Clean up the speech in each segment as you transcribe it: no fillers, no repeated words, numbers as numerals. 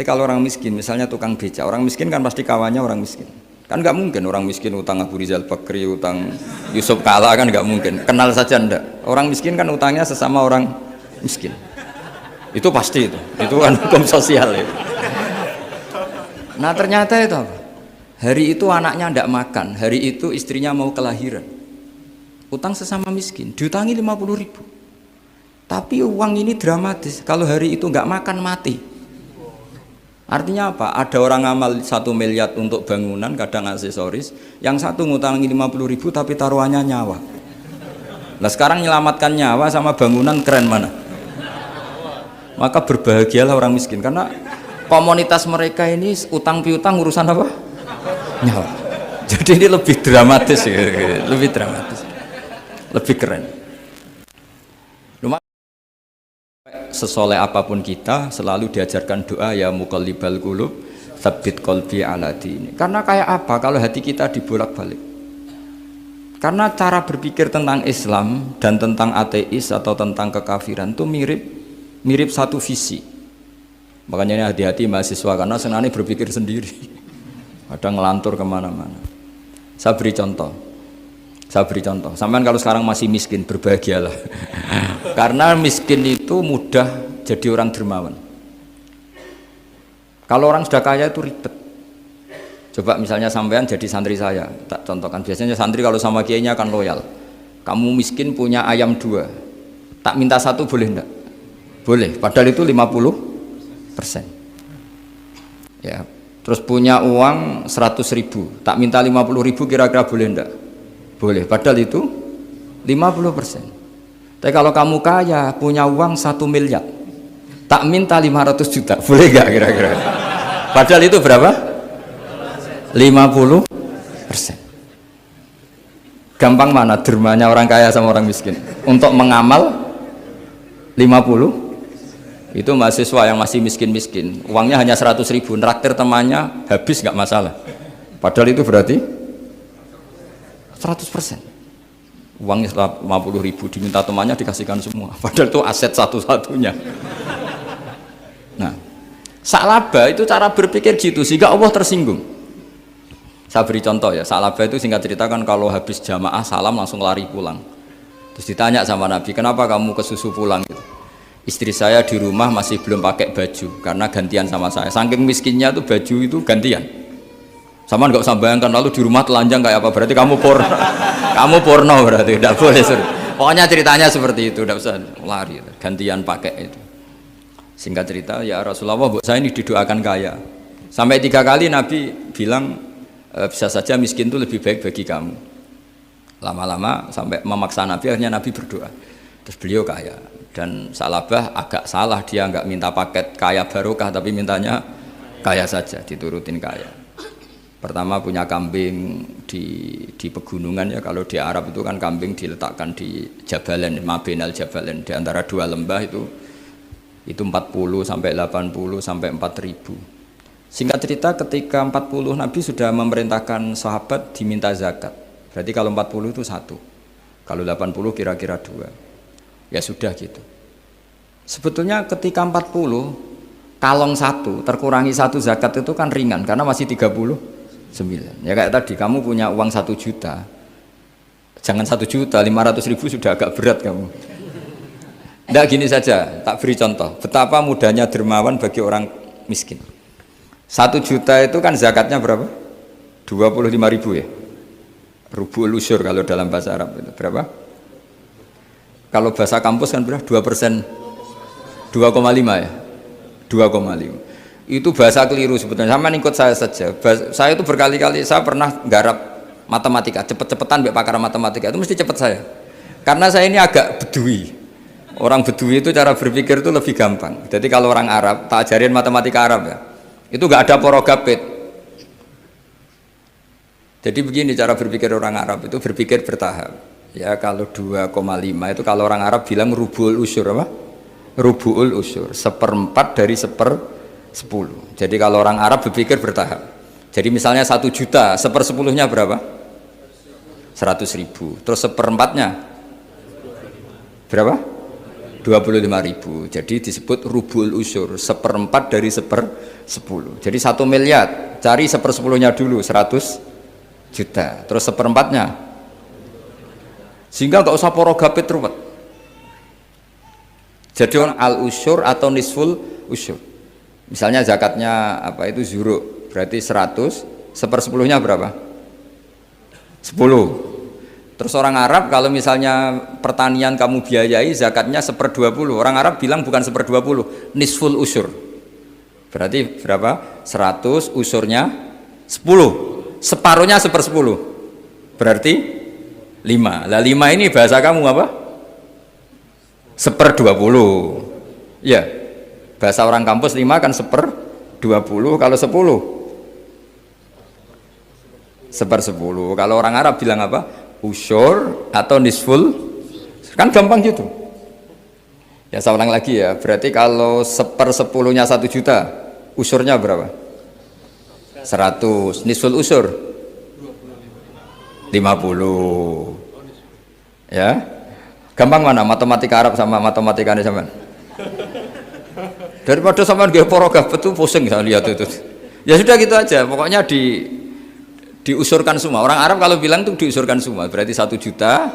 Tapi kalau orang miskin, misalnya tukang beca, orang miskin kan pasti kawannya orang miskin. Kan nggak mungkin orang miskin utang Abu Rizal Bakri, utang Yusuf Kala, kan nggak mungkin. Kenal saja ndak. Orang miskin kan utangnya sesama orang miskin. Itu pasti itu kan hukum sosial itu. Nah ternyata itu apa? Hari itu anaknya ndak makan, hari itu istrinya mau kelahiran. Utang sesama miskin, diutangi 50.000. Tapi uang ini dramatis. Kalau hari itu nggak makan mati. Artinya apa? Ada orang amal 1 miliar untuk bangunan, kadang aksesoris, yang satu ngutangi 50.000 tapi taruhannya nyawa. Nah sekarang menyelamatkan nyawa sama bangunan keren mana? Maka berbahagialah orang miskin karena komunitas mereka ini utang piutang urusan apa? Nyawa. Jadi ini lebih dramatis, lebih dramatis, lebih keren. Sesoleh apapun kita selalu diajarkan doa ya muqallibal qulub tsabbit qalbi ala dini. Karena kayak apa kalau hati kita dibolak-balik? Karena cara berpikir tentang Islam dan tentang ateis atau tentang kekafiran itu mirip satu visi. Makanya ini hati-hati mahasiswa karena senangnya berpikir sendiri. Ada ngelantur kemana-mana. Saya beri contoh. Sampean kalau sekarang masih miskin, berbahagialah. Karena miskin itu mudah jadi orang dermawan. Kalau orang sudah kaya itu ribet. Coba misalnya sampean jadi santri saya, tak contohkan. Biasanya santri kalau sama kiainya akan loyal. Kamu miskin punya ayam 2, tak minta 1 boleh enggak? Boleh, padahal itu 50%. Ya, terus punya uang 100.000, tak minta 50.000 kira-kira boleh enggak? Boleh, padahal itu 50%. Tapi kalau kamu kaya, punya uang 1 miliar, tak minta 500 juta, boleh enggak kira-kira? Padahal itu berapa? 50%. Gampang mana dermanya orang kaya sama orang miskin? Untuk mengamal 50, itu mahasiswa yang masih miskin-miskin, uangnya hanya 100.000, neraktir temannya habis nggak masalah. Padahal itu berarti 100%. Uangnya 50.000 diminta temannya dikasihkan semua. Padahal itu aset satu-satunya. Nah, Sa'labah itu cara berpikir gitu sehingga Allah tersinggung. Saya beri contoh ya. Sa'labah itu singkat cerita kan kalau habis jamaah salam langsung lari pulang. Terus ditanya sama Nabi, kenapa kamu kesusu pulang gitu? Istri saya di rumah masih belum pakai baju karena gantian sama saya. Saking miskinnya tuh baju itu gantian. Sama nggak usah bayangkan lalu di rumah telanjang kayak apa, berarti kamu porno. Kamu porno berarti, tidak boleh. Pokoknya ceritanya seperti itu, tidak usah lari, gantian pakai itu. Singkat cerita, ya Rasulullah, saya ini didoakan kaya. Sampai 3 kali Nabi bilang bisa saja miskin itu lebih baik bagi kamu. Lama-lama sampai memaksa Nabi, akhirnya Nabi berdoa. Terus beliau kaya. Dan Sa'labah agak salah, dia nggak minta paket kaya barokah, tapi mintanya kaya saja, diturutin kaya. Pertama punya kambing di pegunungan ya, kalau di Arab itu kan kambing diletakkan di Jabalen, Mabinal Jabalen, di antara 2 lembah itu 40 sampai 80 sampai 4.000. Singkat cerita ketika 40 Nabi sudah memerintahkan sahabat diminta zakat. Berarti kalau 40 itu 1, kalau 80 kira-kira 2. Ya sudah gitu. Sebetulnya ketika 40 kalong 1 terkurangi 1 zakat itu kan ringan karena masih 39. Ya kayak tadi kamu punya uang 1 juta, jangan 1 juta, 500.000 sudah agak berat kamu. Tidak, gini saja, tak beri contoh betapa mudahnya dermawan bagi orang miskin. 1 juta itu kan zakatnya berapa? 25.000 ya, rubu'ul usyur kalau dalam bahasa Arab itu berapa? Kalau bahasa kampus kan berapa? 2%, 2,5 ya, 2,5. Itu bahasa keliru sebetulnya. Sama ikut saya saja. Saya itu berkali-kali saya pernah garap matematika, cepet-cepetan mbak pakar matematika itu mesti cepet saya. Karena saya ini agak bedui. Orang bedui itu cara berpikir itu lebih gampang. Jadi kalau orang Arab, tak ajarin matematika Arab ya. Itu nggak ada porogapit. Jadi begini cara berpikir orang Arab itu berpikir bertahap. Ya kalau 2,5 itu kalau orang Arab bilang rubu'ul usyur apa? Rubu'ul usyur, 1/4 dari 10. Jadi kalau orang Arab berpikir bertahap. Jadi misalnya 1 juta, 1/10-nya berapa? 100.000. Terus 1/4-nya berapa? 25.000. Jadi disebut rubul usyur, 1/4 dari 1/10. Jadi 1 miliar, cari 1/10-nya dulu, 100 juta. Terus 1/4-nya. Sehingga nggak usah porogapit ruwet. Jadi al usyur atau nisful usyur. Misalnya zakatnya apa itu zuruk, berarti 100, 1/10-nya berapa? 10. Terus orang Arab kalau misalnya pertanian kamu biayai zakatnya 1/20, orang Arab bilang bukan 1/20, nisful usyur. Berarti berapa? 100, usurnya 10, separuhnya 1/10, berarti 5. Lah 5 ini bahasa kamu apa? 1/20. Ya, bahasa orang kampus 5 kan 1/20, kalau 10 1/10. Kalau orang Arab bilang apa? Usyur atau nisful, kan gampang gitu. Ya saya ulang lagi ya, berarti kalau 1/10-nya 1 juta, usurnya berapa? 100, nisful usur 50. Ya, gampang mana matematika Arab sama matematika ini sama? Daripada sama dia porogaf itu pusing saya lihat itu. Ya sudah gitu aja, pokoknya diusurkan semua. Orang Arab kalau bilang itu diusurkan semua, berarti 1 juta.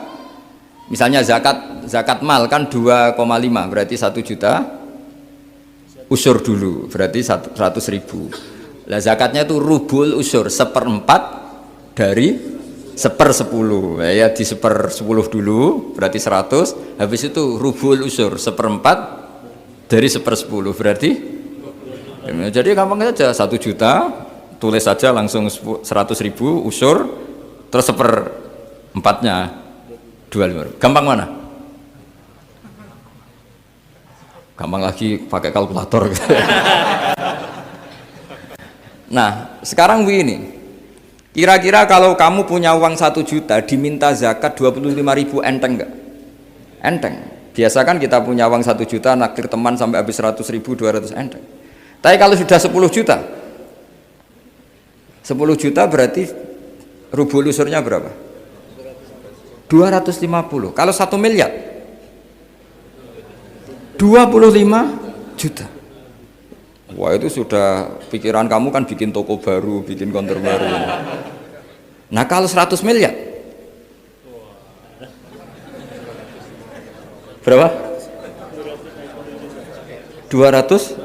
Misalnya zakat mal kan 2,5, berarti 1 juta usur dulu, berarti 100.000. Lah zakatnya itu rubul usur, 1/4 dari 1/10. Ya di 1/10 dulu, berarti 100. Habis itu rubul usur, 1/4 dari 1/10, berarti jadi gampang saja, 1 juta tulis saja langsung 100.000 usur, terus 1/4-nya 25. Gampang mana? Gampang lagi pakai kalkulator. Nah sekarang begini, kira-kira kalau kamu punya uang 1 juta diminta zakat 25.000, enteng nggak? Enteng. Biasa kan kita punya uang 1 juta naktir teman sampai habis 100.000, 200, enteng. Tapi kalau sudah 10 juta 10 juta berarti rubul usurnya berapa? 250. Kalau 1 miliar 25 juta. Wah itu sudah pikiran kamu kan bikin toko baru, bikin konter baru. Nah kalau 100 miliar berapa? 200.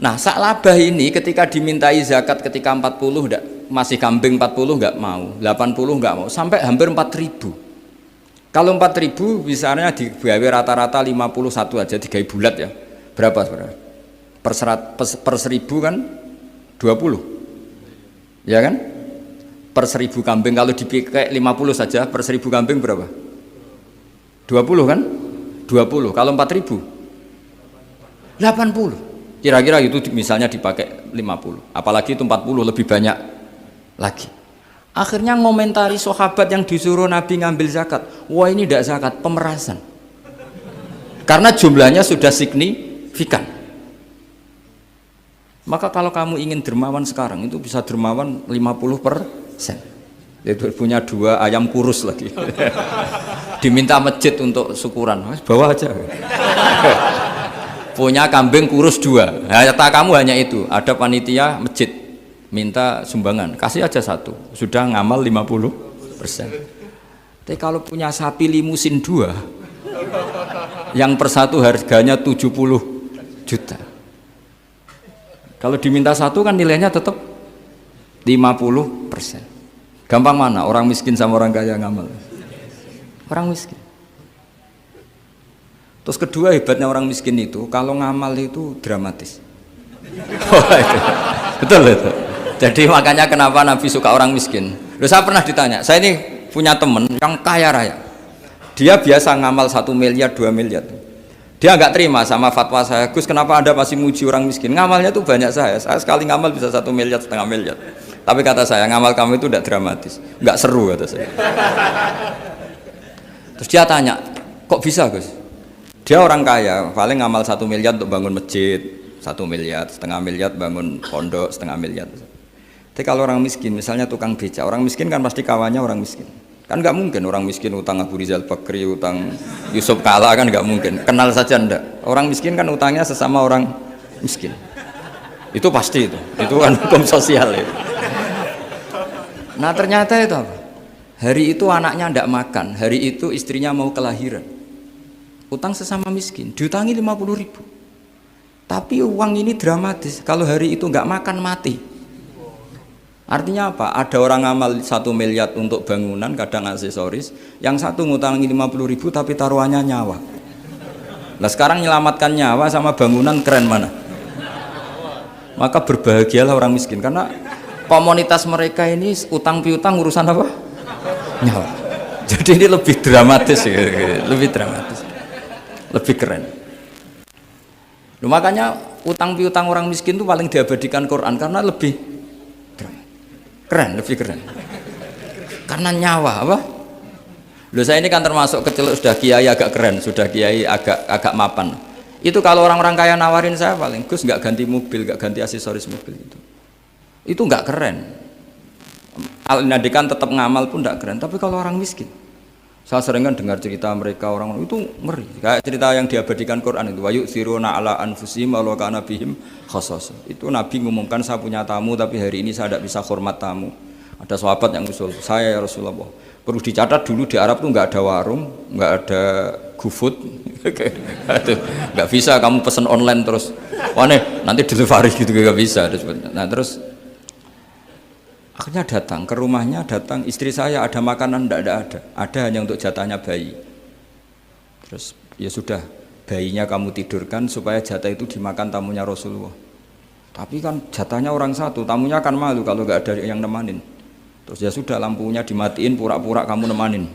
Nah sak labah ini ketika dimintai zakat ketika 40 enggak, masih kambing 40 enggak mau, 80 enggak mau, sampai hampir 4.000. Kalau 4.000 misalnya digawe rata-rata 51 aja, digawe bulat ya, berapa sebenarnya? Per 1.000 kan 20 ya kan? Per 1.000 kambing kalau dipakai 50 saja, per 1.000 kambing berapa? 20 kan? 20. Kalau 4.000 80. Kira-kira itu misalnya dipakai 50, apalagi itu 40 lebih banyak lagi. Akhirnya ngomentari sahabat yang disuruh Nabi ngambil zakat, wah ini tidak zakat, pemerasan. Karena jumlahnya sudah signifikan. Maka kalau kamu ingin dermawan sekarang, itu bisa dermawan 50%. Itu punya 2 ayam kurus lagi. Diminta masjid untuk syukuran, bawa aja. Punya kambing kurus 2, kata kamu hanya itu, ada panitia masjid minta sumbangan, kasih aja 1, sudah ngamal 50%. Tapi kalau punya sapi limusin 2 yang per 1 harganya 70 juta, kalau diminta 1 kan nilainya tetap 50%. Gampang mana orang miskin sama orang kaya ngamal? Orang miskin. Terus kedua hebatnya orang miskin itu kalau ngamal itu dramatis. Betul itu. Jadi makanya kenapa Nabi suka orang miskin. Loh, saya pernah ditanya, saya ini punya temen yang kaya raya, dia biasa ngamal 1 miliar 2 miliar, dia nggak terima sama fatwa saya, Gus kenapa Anda masih muji orang miskin, ngamalnya tuh banyak, saya sekali ngamal bisa 1 miliar, setengah miliar. Tapi kata saya, ngamal kamu itu tidak dramatis, nggak seru kata saya. Terus dia tanya, kok bisa Gus? Dia orang kaya, paling ngamal 1 miliar untuk bangun masjid, 1 miliar, setengah miliar bangun pondok, setengah miliar. Tapi kalau orang miskin, misalnya tukang beca, orang miskin kan pasti kawannya orang miskin. Kan nggak mungkin orang miskin utang Abu Rizal Bakri, utang Yusuf Kala, kan nggak mungkin. Kenal saja ndak. Orang miskin kan utangnya sesama orang miskin. Itu pasti itu. Itu kan hukum sosial ya. Nah ternyata itu apa? Hari itu anaknya ndak makan, hari itu istrinya mau kelahiran. Utang sesama miskin, diutangi 50.000. Tapi uang ini dramatis. Kalau hari itu nggak makan mati. Artinya apa? Ada orang ngamal 1 miliar untuk bangunan, kadang aksesoris, yang satu ngutangi 50.000 tapi taruhannya nyawa. Nah sekarang menyelamatkan nyawa sama bangunan keren mana? Maka berbahagialah orang miskin karena komunitas mereka ini utang piutang urusan apa? Nyawa. Jadi ini lebih dramatis ya, lebih dramatis, lebih keren. Makanya utang piutang orang miskin itu paling diabadikan Quran karena lebih keren, lebih keren. Karena nyawa apa? Loh saya ini kan termasuk kecil sudah kiai agak keren, sudah kiai agak mapan. Itu kalau orang-orang kaya nawarin saya paling Gus nggak ganti mobil, nggak ganti aksesoris mobil itu. Itu nggak keren. Al-Nadikan tetap ngamal pun nggak keren. Tapi kalau orang miskin, saya sering kan dengar cerita mereka orang itu ngeri. Kayak cerita yang diabadikan Quran itu, wa yu'thiruna ala anfusihim walau kana bihim khassasah. Itu Nabi ngumumkan saya punya tamu tapi hari ini saya tidak bisa hormat tamu. Ada sahabat yang usul, saya ya Rasulullah. Perlu dicatat dulu di Arab tuh nggak ada warung, nggak ada GoFood, nggak bisa kamu pesen online terus. Wah nih nanti delivery gitu nggak bisa. Nah terus akhirnya datang ke rumahnya, datang istri saya ada makanan ada hanya untuk jatahnya bayi. Terus ya sudah bayinya kamu tidurkan supaya jatah itu dimakan tamunya Rasulullah. Tapi kan jatahnya orang satu, tamunya akan malu kalau nggak ada yang nemanin. Terus ya sudah lampunya dimatiin, pura-pura kamu nemanin.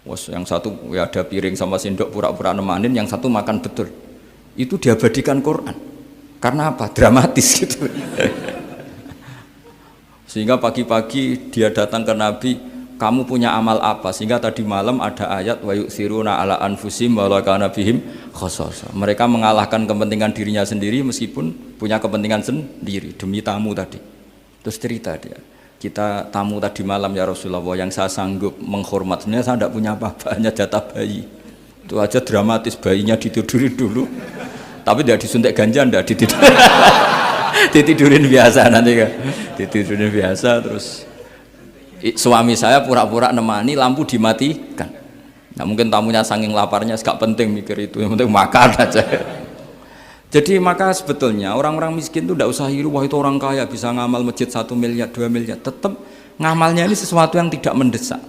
Wos yang satu ya ada piring sama sendok pura-pura nemanin, yang satu makan betul. Itu diabadikan Quran. Karena apa? Dramatis gitu. Sehingga pagi-pagi dia datang ke Nabi, kamu punya amal apa? Sehingga tadi malam ada ayat wa yu'thiruna ala anfusihim walau kana bihim khassasah. Mereka mengalahkan kepentingan dirinya sendiri meskipun punya kepentingan sendiri demi tamu tadi. Terus cerita dia, kita tamu tadi malam ya Rasulullah, yang saya sanggup menghormat, sebenarnya saya tidak punya apa-apa, hanya jatah bayi. Itu aja dramatis, bayinya ditidurin dulu, tapi tidak disuntik ganja, tidak ditidurin. Ditidurin biasa nanti kan, ditidurin biasa. Terus suami saya pura-pura nemani, lampu dimatikan. Nah mungkin tamunya saking laparnya gak penting mikir itu, yang penting makan aja. Jadi maka sebetulnya orang-orang miskin itu tidak usah hiru, wah itu orang kaya bisa ngamal masjid 1 miliar 2 miliar. Tetap ngamalnya ini sesuatu yang tidak mendesak.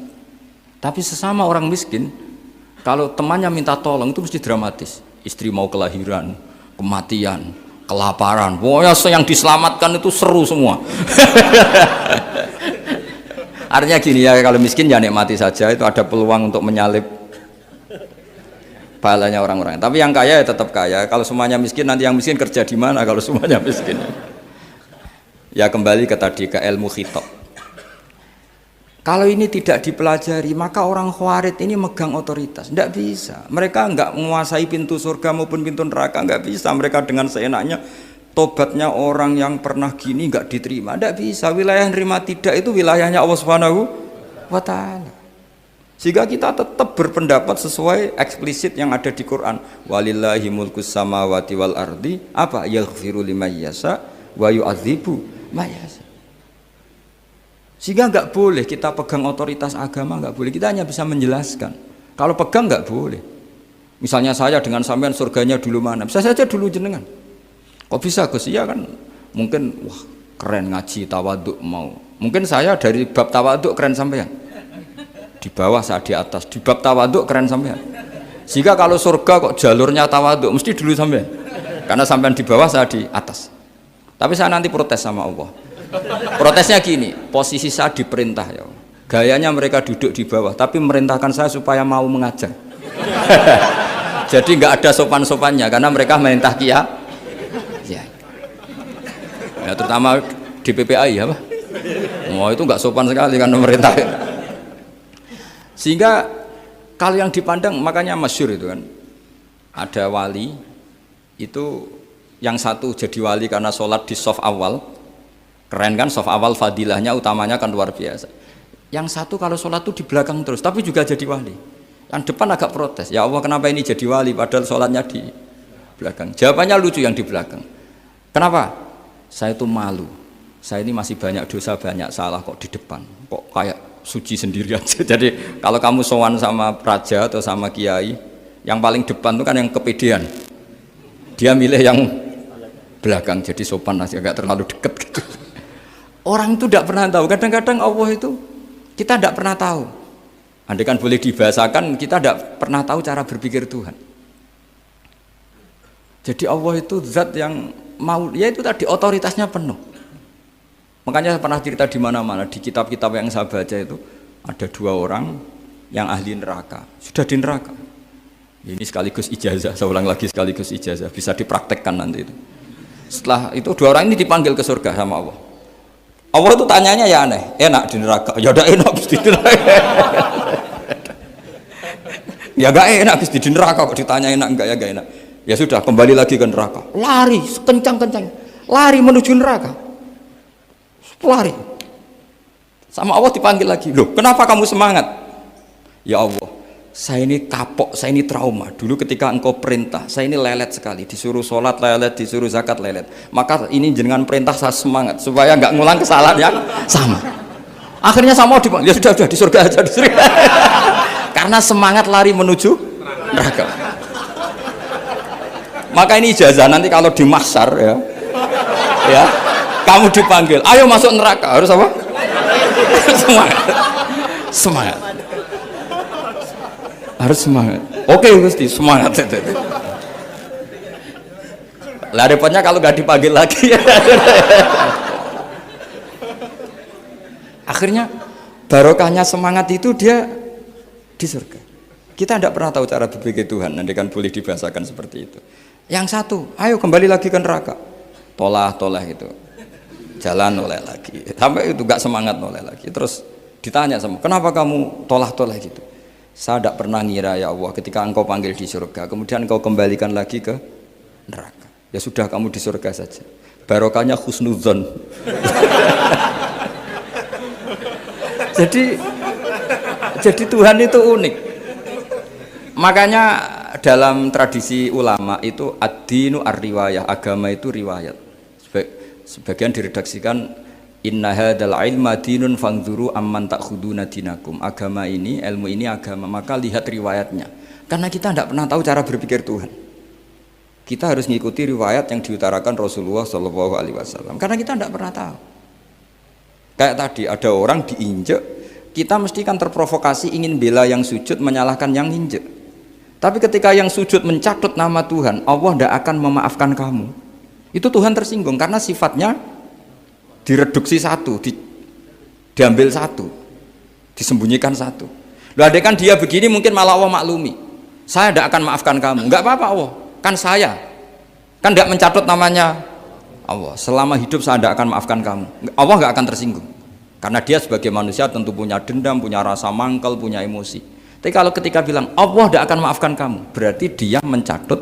Tapi sesama orang miskin, kalau temannya minta tolong itu mesti dramatis. Istri mau kelahiran, kematian, kelaparan, pokoknya yang diselamatkan itu seru semua. Artinya gini ya, kalau miskin ya nikmati saja, itu ada peluang untuk menyalip pahalanya orang-orang. Tapi yang kaya ya tetap kaya. Kalau semuanya miskin, nanti yang miskin kerja di mana kalau semuanya miskin? Ya kembali ke tadi, ke ilmu khitab. Kalau ini tidak dipelajari, maka orang khawarij ini megang otoritas. Tidak bisa. Mereka enggak menguasai pintu surga maupun pintu neraka, enggak bisa. Mereka dengan seenaknya, tobatnya orang yang pernah gini enggak diterima. Tidak bisa. Wilayah nerima tidak itu wilayahnya Allah Subhanahu wa Ta'ala. Sehingga kita tetap berpendapat sesuai eksplisit yang ada di Quran. Walillahi mulkus samawati wal ardi, apa? Yaghfiru liman yasha wa yu'adzibu man yasha. Sehingga enggak boleh kita pegang otoritas agama, enggak boleh. Kita hanya bisa menjelaskan. Kalau pegang enggak boleh. Misalnya saya dengan sampean surganya dulu mana? Bisa saja dulu jenengan. Kok bisa Gus? Iya kan mungkin wah keren ngaji tawaduk mau. Mungkin saya dari bab tawaduk keren sampean. Di bawah saya di atas, di bab tawaduk keren sampean. Sehingga kalau surga kok jalurnya tawaduk mesti dulu sampean. Karena sampean di bawah saya di atas. Tapi saya nanti protes sama Allah. Protesnya gini, posisi saya diperintah ya. Gayanya mereka duduk di bawah, tapi merintahkan saya supaya mau mengajar. Jadi nggak ada sopan-sopannya karena mereka merintah ya. Ya terutama di PPAI apa? Oh itu nggak sopan sekali karena merintah. Sehingga kalau yang dipandang, makanya masyhur itu kan, ada wali itu yang satu jadi wali karena sholat di shaf awal, keren kan, shaf awal fadilahnya utamanya kan luar biasa. Yang satu kalau sholat tuh di belakang terus, tapi juga jadi wali. Yang depan agak protes, ya Allah kenapa ini jadi wali padahal sholatnya di belakang. Jawabannya lucu yang di belakang. Kenapa? Saya itu malu. Saya ini masih banyak dosa, banyak salah kok di depan. Kok kayak suci sendiri aja. Jadi kalau kamu sowan sama raja atau sama kiai, yang paling depan itu kan yang kepedean. Dia milih yang belakang, jadi sopan aja, agak terlalu deket gitu. Orang itu tidak pernah tahu. Kadang-kadang Allah itu kita tidak pernah tahu. Andai kan boleh dibahasakan, kita tidak pernah tahu cara berpikir Tuhan. Jadi Allah itu zat yang mau, ya itu tadi otoritasnya penuh. Makanya saya pernah cerita di mana-mana, di kitab-kitab yang saya baca itu ada 2 orang yang ahli neraka, sudah di neraka. Ini sekaligus ijazah, saya ulang lagi sekaligus ijazah, bisa dipraktekkan nanti itu. Setelah itu 2 orang ini dipanggil ke surga sama Allah. Allah itu tanyanya ya aneh, enak di neraka, ya udah enak di neraka. Ya gak enak di neraka kok ditanya enak enggak, ya gak enak. Ya sudah kembali lagi ke neraka, lari sekencang-kencang, lari menuju neraka, lari. Sama Allah dipanggil lagi, loh kenapa kamu semangat? Ya Allah, saya ini kapok, saya ini trauma. Dulu ketika engkau perintah, saya ini lelet sekali. Disuruh sholat lelet, disuruh zakat lelet. Maka ini dengan perintah saya semangat supaya nggak ngulang kesalahan yang sama. Akhirnya sama dipanggil, ya sudah di surga aja, di surga. Karena semangat lari menuju neraka. Maka ini ijazah nanti kalau di mahsyar ya, kamu dipanggil, ayo masuk neraka, harus apa? Semangat, semangat. Harus semangat. Oke Gusti, semangat. Lah repotnya kalau nggak dipanggil lagi. Akhirnya barokahnya semangat itu dia di surga. Kita tidak pernah tahu cara berpikir Tuhan, nanti kan boleh dibahasakan seperti itu. Yang satu, ayo kembali lagi ke neraka. Tolah itu. Jalan noleh lagi. Sampai itu nggak semangat noleh lagi. Terus ditanya sama, kenapa kamu tolah gitu? Saya tidak pernah ngira ya Allah ketika engkau panggil di surga kemudian engkau kembalikan lagi ke neraka. Ya sudah kamu di surga saja, barokahnya husnudzon. jadi Tuhan itu unik. Makanya dalam tradisi ulama itu ad-dinu ar-riwayah, agama itu riwayat. Sebagian diredaksikan inna hadzal ilma dinun fangzuru amman ta'khuduna dinakum. Agama ini, ilmu ini agama, maka lihat riwayatnya. Karena kita tidak pernah tahu cara berpikir Tuhan. Kita harus mengikuti riwayat yang diutarakan Rasulullah SAW. Karena kita tidak pernah tahu. Kayak tadi ada orang diinjek, kita mesti kan terprovokasi ingin bela yang sujud menyalahkan yang injek. Tapi ketika yang sujud mencatut nama Tuhan, Allah tidak akan memaafkan kamu. Itu Tuhan tersinggung karena sifatnya direduksi satu, diambil satu, disembunyikan satu. Loh ada kan dia begini mungkin malah Allah maklumi. Saya tidak akan maafkan kamu. Enggak apa-apa Allah, kan saya. Kan tidak mencatut namanya Allah. Selama hidup saya tidak akan maafkan kamu. Allah nggak akan tersinggung. Karena dia sebagai manusia tentu punya dendam, punya rasa mangkel, punya emosi. Tapi kalau ketika bilang Allah tidak akan maafkan kamu, berarti dia mencatut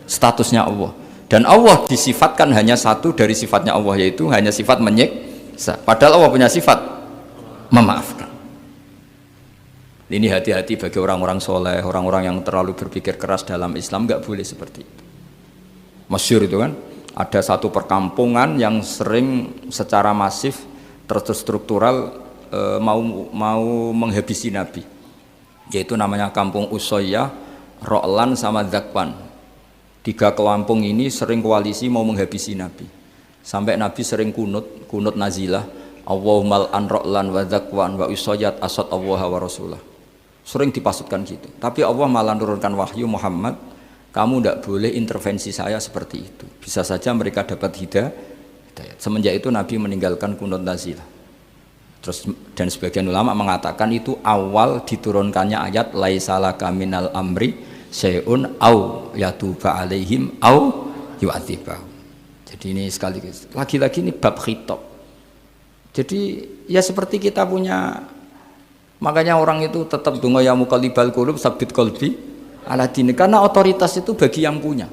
statusnya Allah. Dan Allah disifatkan hanya satu dari sifatnya Allah, yaitu hanya sifat menyiksa. Padahal Allah punya sifat memaafkan. Ini hati-hati bagi orang-orang soleh, orang-orang yang terlalu berpikir keras dalam Islam, nggak boleh seperti itu. Masyhur itu kan, ada satu perkampungan yang sering secara masif terstruktural mau menghabisi Nabi, yaitu namanya kampung Usoyyah, Ro'lan sama Zakwan. 3 kampung ini sering koalisi mau menghabisi Nabi. Sampai Nabi sering kunut nazilah, Allahumma an Ro'lan wa Zakwan wa Usoyyat asad Allah wa Rasulah. Sering dipasutkan gitu. Tapi Allah malah turunkan wahyu, Muhammad, kamu tidak boleh intervensi saya seperti itu. Bisa saja mereka dapat hidayah. Semenjak itu Nabi meninggalkan kunut nazilah. Terus dan sebagian ulama mengatakan itu awal diturunkannya ayat laisalaka minal amri syai'un au yatuba alaihim au yu'adzibahum. Jadi ini sekaligus lagi-lagi ini bab khitab. Jadi ya seperti kita punya, makanya orang itu tetap donga ya muqallibal qulub sabbit qalbi ala dini, karena otoritas itu bagi yang punya.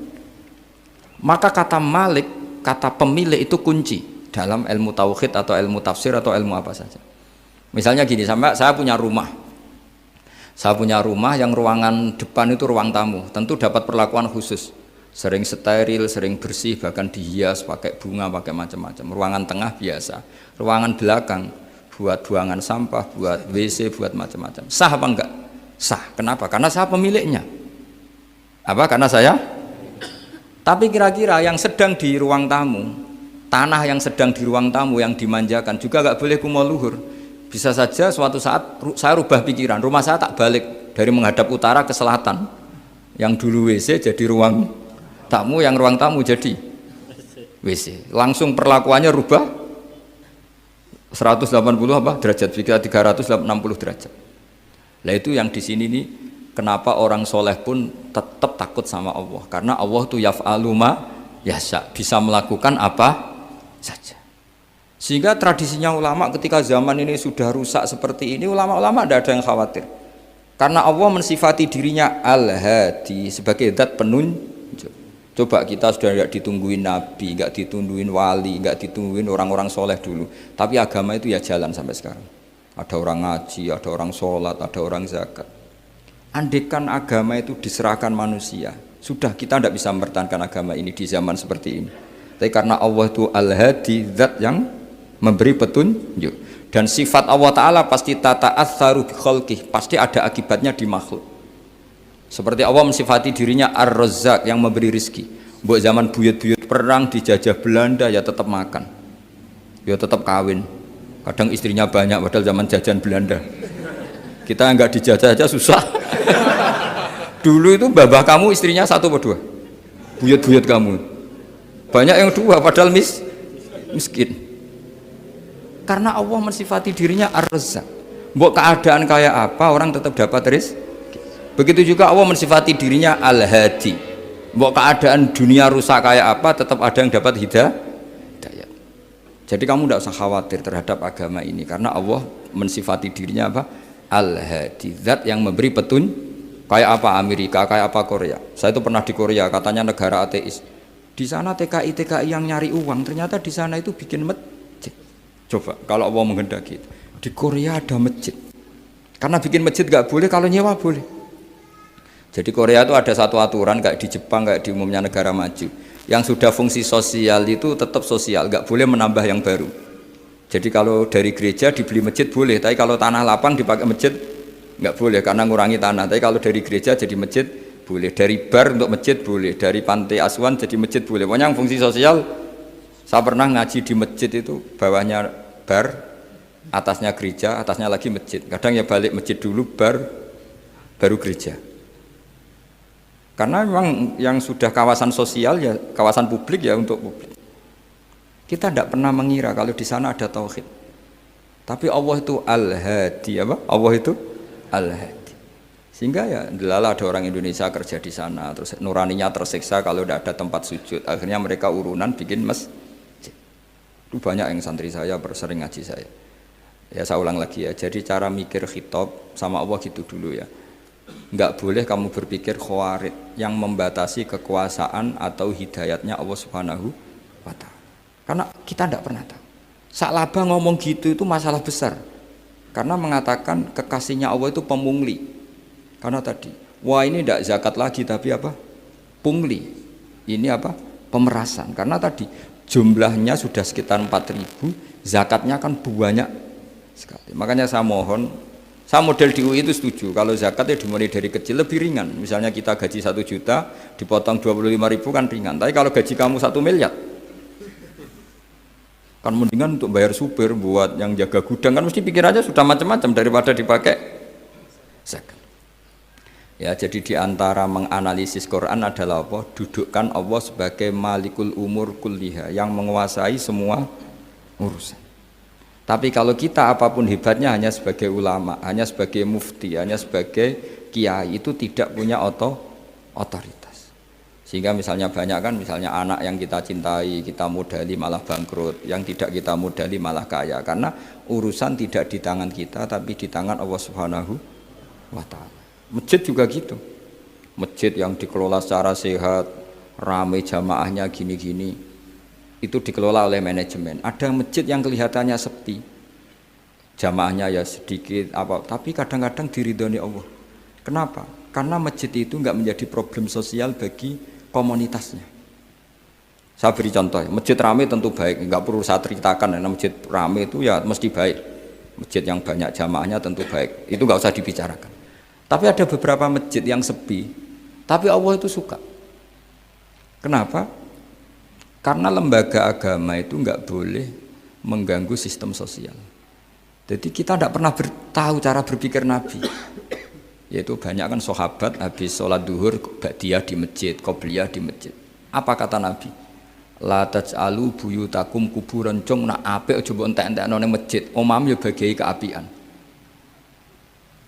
Maka kata malik, kata pemilik itu kunci dalam ilmu tauhid atau ilmu tafsir atau ilmu apa saja. Misalnya gini, sampai saya punya rumah. Saya punya rumah yang ruangan depan itu ruang tamu, tentu dapat perlakuan khusus. Sering steril, sering bersih, bahkan dihias pakai bunga, pakai macam-macam. Ruangan tengah biasa, ruangan belakang buat buangan sampah, buat WC, buat macam-macam. Sah apa enggak? Sah. Kenapa? Karena saya pemiliknya. Apa? Karena saya. Tapi kira-kira yang sedang di ruang tamu, tanah yang sedang di ruang tamu yang dimanjakan juga enggak boleh kumol luhur. Bisa saja suatu saat saya rubah pikiran, rumah saya tak balik dari menghadap utara ke selatan. Yang dulu WC jadi ruang tamu, yang ruang tamu jadi WC. Langsung perlakuannya rubah 180 apa derajat, bisa 360 derajat. Nah itu yang di sini nih, kenapa orang soleh pun tetap takut sama Allah, karena Allah tuh yaf'alu ma yasha, bisa melakukan apa saja. Sehingga tradisinya ulama ketika zaman ini sudah rusak seperti ini, ulama-ulama tidak ada yang khawatir, karena Allah mensifati dirinya Al-Hadi sebagai zat penunjuk. Coba kita sudah tidak ditungguin nabi, nggak ditungguin wali, nggak ditungguin orang-orang soleh dulu, tapi agama itu ya jalan sampai sekarang. Ada orang ngaji, ada orang sholat, ada orang zakat. Andaikan agama itu diserahkan manusia, sudah kita tidak bisa mempertahankan agama ini di zaman seperti ini. Tapi karena Allah itu Al-Hadi, zat yang memberi petunjuk, dan sifat Allah Ta'ala pasti tata'atsaru bi khalqih, pasti ada akibatnya di makhluk. Seperti Allah mensifati dirinya Ar-Razzaq, yang memberi rizki. Buat zaman buyut-buyut perang dijajah Belanda ya tetap makan, ya tetap kawin. Kadang istrinya banyak padahal zaman jajan Belanda. Kita enggak dijajah aja susah. Dulu itu babah kamu istrinya satu atau dua, buyut-buyut kamu banyak yang dua padahal miskin. Karena Allah mensifati dirinya Ar-Razzaq. Mbok keadaan kayak apa orang tetap dapat rezeki. Begitu juga Allah mensifati dirinya Al-Hadi. Mbok keadaan dunia rusak kayak apa tetap ada yang dapat hidayah. Jadi kamu tidak usah khawatir terhadap agama ini, karena Allah mensifati dirinya apa? Al-Hadi, zat yang memberi petunjuk. Kayak apa Amerika, kayak apa Korea. Saya itu pernah di Korea, katanya negara ateis. Di sana TKI yang nyari uang, ternyata di sana itu bikin masjid. Coba kalau Allah menghendaki, di Korea ada masjid. Karena bikin masjid nggak boleh, kalau nyewa boleh. Jadi Korea itu ada satu aturan kayak di Jepang, kayak di umumnya negara maju. Yang sudah fungsi sosial itu tetap sosial, nggak boleh menambah yang baru. Jadi kalau dari gereja dibeli masjid boleh, tapi kalau tanah lapang dipakai masjid nggak boleh karena ngurangi tanah. Tapi kalau dari gereja jadi masjid boleh, dari bar untuk masjid boleh, dari pantai asuhan jadi masjid boleh. Pokoknya yang fungsi sosial. Saya pernah ngaji di masjid itu, bawahnya bar, atasnya gereja, atasnya lagi masjid. Kadang ya balik masjid dulu, bar, baru gereja. Karena memang yang sudah kawasan sosial ya kawasan publik ya untuk publik. Kita tidak pernah mengira kalau di sana ada tauhid. Tapi Allah itu Al-Hadi, apa? Allah itu Al-Hadi. Sehingga ya delala ada orang Indonesia kerja di sana, terus nuraninya tersiksa kalau tidak ada tempat sujud. Akhirnya mereka urunan bikin masjid. Itu banyak yang santri saya bersering ngaji saya. Ya saya ulang lagi ya. Jadi cara mikir khitab sama Allah gitu dulu ya. Enggak boleh kamu berpikir khawarid yang membatasi kekuasaan atau hidayatnya Allah Subhanahu wa Ta'ala. Karena kita tidak pernah tahu. Sa'laba ngomong gitu itu masalah besar. Karena mengatakan kekasihnya Allah itu pemungli. Karena tadi, wah ini tidak zakat lagi tapi apa? Pungli. Ini apa? Pemerasan. Karena tadi jumlahnya sudah sekitar 4.000, zakatnya kan banyak sekali. Makanya saya mohon, saya model di UI itu setuju kalau zakatnya dimulai dari kecil lebih ringan. Misalnya kita gaji 1 juta dipotong 25.000 kan ringan, tapi kalau gaji kamu 1 miliar kan mendingan untuk bayar supir, buat yang jaga gudang, kan mesti pikir aja sudah macam-macam daripada dipakai zakat. Ya, jadi diantara menganalisis Quran adalah apa? Dudukkan Allah sebagai malikul umur kulliha, yang menguasai semua urusan. Tapi kalau kita apapun hebatnya hanya sebagai ulama, hanya sebagai mufti, hanya sebagai kiai, itu tidak punya otoritas. Sehingga misalnya banyak kan, misalnya anak yang kita cintai, kita modali malah bangkrut, yang tidak kita modali malah kaya, karena urusan tidak di tangan kita, tapi di tangan Allah Subhanahu wa Ta'ala. Masjid juga gitu. Masjid yang dikelola secara sehat, ramai jamaahnya gini-gini, itu dikelola oleh manajemen. Ada masjid yang kelihatannya sepi, jamaahnya ya sedikit apa, tapi kadang-kadang diridhoni Allah. Kenapa? Karena masjid itu enggak menjadi problem sosial bagi komunitasnya. Saya beri contoh, masjid ramai tentu baik, enggak perlu saya ceritakan, karena masjid ramai itu ya mesti baik. Masjid yang banyak jamaahnya tentu baik, itu enggak usah dibicarakan. Tapi ada beberapa masjid yang sepi, tapi Allah itu suka. Kenapa? Karena lembaga agama itu enggak boleh mengganggu sistem sosial. Jadi kita tidak pernah tahu cara berpikir Nabi. Yaitu banyak kan sahabat habis sholat duhur ba'diyah di masjid, qobliyah di masjid. Apa kata Nabi? La taj'alu buyutakum kuburan, cung nak apik aja mbok entek-entekno ning masjid. Omam ya bagai keapian.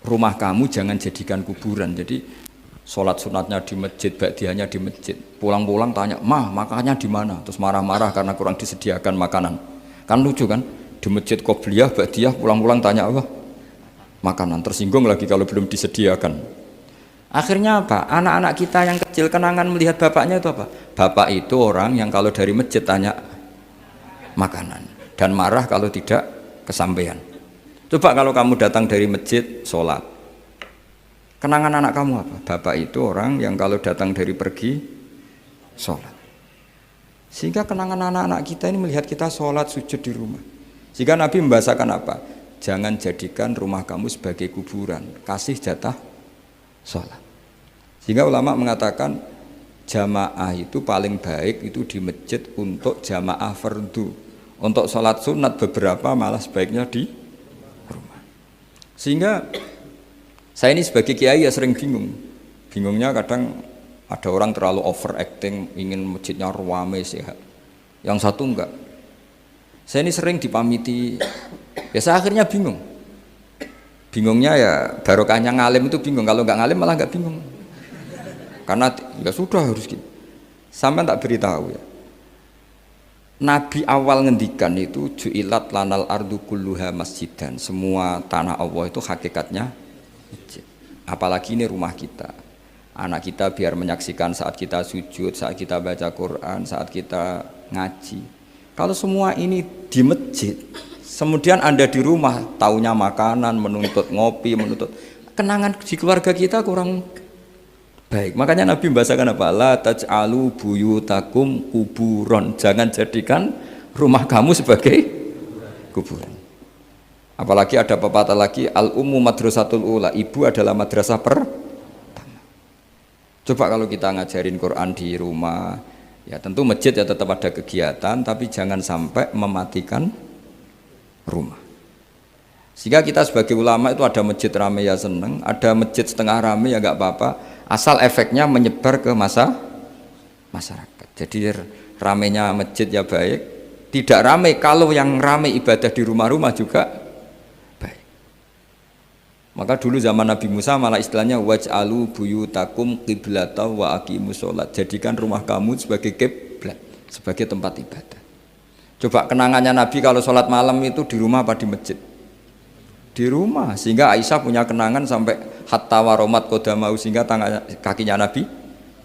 Rumah kamu jangan jadikan kuburan. Jadi sholat sunatnya di masjid, ba'diyahnya di masjid. Pulang-pulang tanya, "Mah, makannya di mana?" Terus marah-marah karena kurang disediakan makanan. Kan lucu kan? Di masjid qobliyah, ba'diyah pulang-pulang tanya apa? Makanan. Tersinggung lagi kalau belum disediakan. Akhirnya apa? Anak-anak kita yang kecil kenangan melihat bapaknya itu apa? Bapak itu orang yang kalau dari masjid tanya makanan dan marah kalau tidak kesampaian. Coba kalau kamu datang dari masjid sholat, kenangan anak kamu apa? Bapak itu orang yang kalau datang dari pergi sholat. Sehingga kenangan anak-anak kita ini melihat kita sholat sujud di rumah. Jika Nabi membahasakan apa? Jangan jadikan rumah kamu sebagai kuburan, kasih jatah sholat. Sehingga ulama mengatakan jamaah itu paling baik itu di masjid untuk jamaah fardu. Untuk sholat sunat beberapa malah sebaiknya di rumah. Sehingga saya ini sebagai kiai ya sering bingung. Bingungnya kadang ada orang terlalu overacting, ingin masjidnya ruame sehat. Yang satu enggak. Saya ini sering dipamiti, ya saya akhirnya bingung. Bingungnya ya barokahnya ngalim itu bingung, kalau nggak ngalim malah nggak bingung. Karena ya sudah harus gitu. Sampai tak beritahu ya. Nabi awal ngendikan itu ju'ilat lanal ardu kulluha masjidan. Semua tanah Allah itu hakikatnya masjid. Apalagi ini rumah kita. Anak kita biar menyaksikan saat kita sujud, saat kita baca Quran, saat kita ngaji. Kalau semua ini di masjid, kemudian Anda di rumah taunya makanan, menuntut ngopi, menuntut kenangan di keluarga kita kurang baik. Makanya Nabi membahasakan apa? La taj'alu buyutakum kuburon. Jangan jadikan rumah kamu sebagai kuburan. Apalagi ada pepatah lagi, al-ummu madrasatul ula, ibu adalah madrasah pertama. Coba kalau kita ngajarin Quran di rumah, ya tentu masjid ya tetap ada kegiatan, tapi jangan sampai mematikan rumah. Sehingga kita sebagai ulama itu ada masjid ramai ya seneng, ada masjid setengah ramai ya nggak apa-apa, asal efeknya menyebar ke masyarakat. Jadi ramainya masjid ya baik, tidak ramai kalau yang ramai ibadah di rumah-rumah juga baik. Maka dulu zaman Nabi Musa malah istilahnya waj'alu buyutakum qiblatan wa aqimus sholat. Jadikan rumah kamu sebagai kiblat, sebagai tempat ibadah. Coba kenangannya Nabi kalau sholat malam itu di rumah apa di masjid? Di rumah. Sehingga Aisyah punya kenangan sampai hatta waromat qodamau, sehingga kakinya Nabi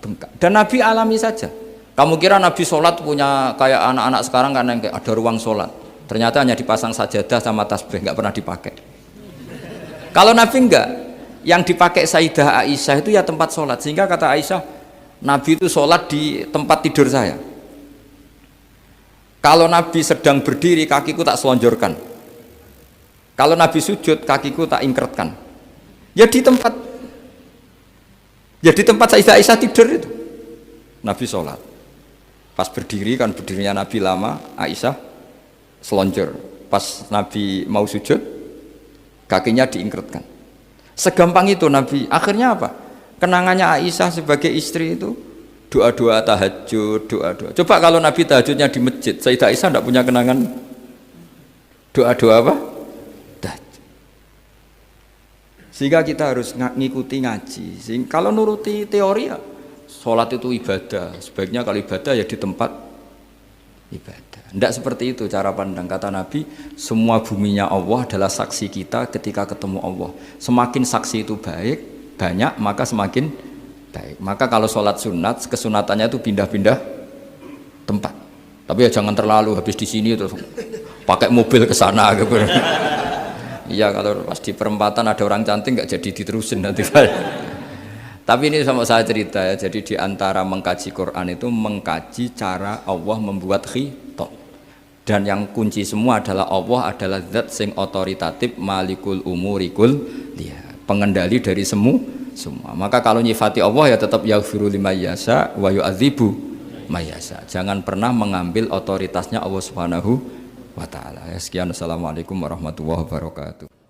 bengkak. Dan Nabi alami saja. Kamu kira Nabi sholat punya kayak anak-anak sekarang kan yang ada ruang sholat. Ternyata hanya dipasang sajadah sama tasbih, nggak pernah dipakai. Kalau Nabi enggak, yang dipakai Sayyidah Aisyah itu ya tempat sholat. Sehingga kata Aisyah, Nabi itu sholat di tempat tidur saya. Kalau Nabi sedang berdiri, kakiku tak selonjorkan. Kalau Nabi sujud, kakiku tak ingkretkan. Ya di tempat Sayyidah Aisyah tidur itu. Nabi sholat. Pas berdiri kan berdirinya Nabi lama, Aisyah selonjor. Pas Nabi mau sujud, kakinya diingkretkan. Segampang itu Nabi. Akhirnya apa? Kenangannya Aisyah sebagai istri itu doa-doa tahajud, doa-doa. Coba kalau Nabi tahajudnya di masjid, Sayyidah Aisyah tidak punya kenangan doa-doa apa? Tahajud. Sehingga kita harus ngikuti ngaji. Kalau nuruti teori ya, sholat itu ibadah. Sebaiknya kalau ibadah ya di tempat ibadah. Tidak seperti itu cara pandang. Kata Nabi, semua buminya Allah adalah saksi kita ketika ketemu Allah. Semakin saksi itu baik, banyak, maka semakin baik. Maka kalau sholat sunat, kesunatannya itu pindah-pindah tempat. Tapi ya jangan terlalu habis di sini terus pakai mobil ke sana gitu. Iya, kalau pas di perempatan ada orang cantik nggak jadi diterusin nanti. Tapi ini sama saya cerita ya. Jadi di antara mengkaji Quran itu mengkaji cara Allah membuat khitab. Dan yang kunci semua adalah Allah adalah zat sing otoritatif malikul umurikul dia, pengendali dari semua. Maka kalau nyifati Allah ya tetap yaghfiru liman yasha wa yu'adzibu may yasha. Jangan pernah mengambil otoritasnya Allah Subhanahu wa taala. Sekian, assalamualaikum warahmatullahi wabarakatuh.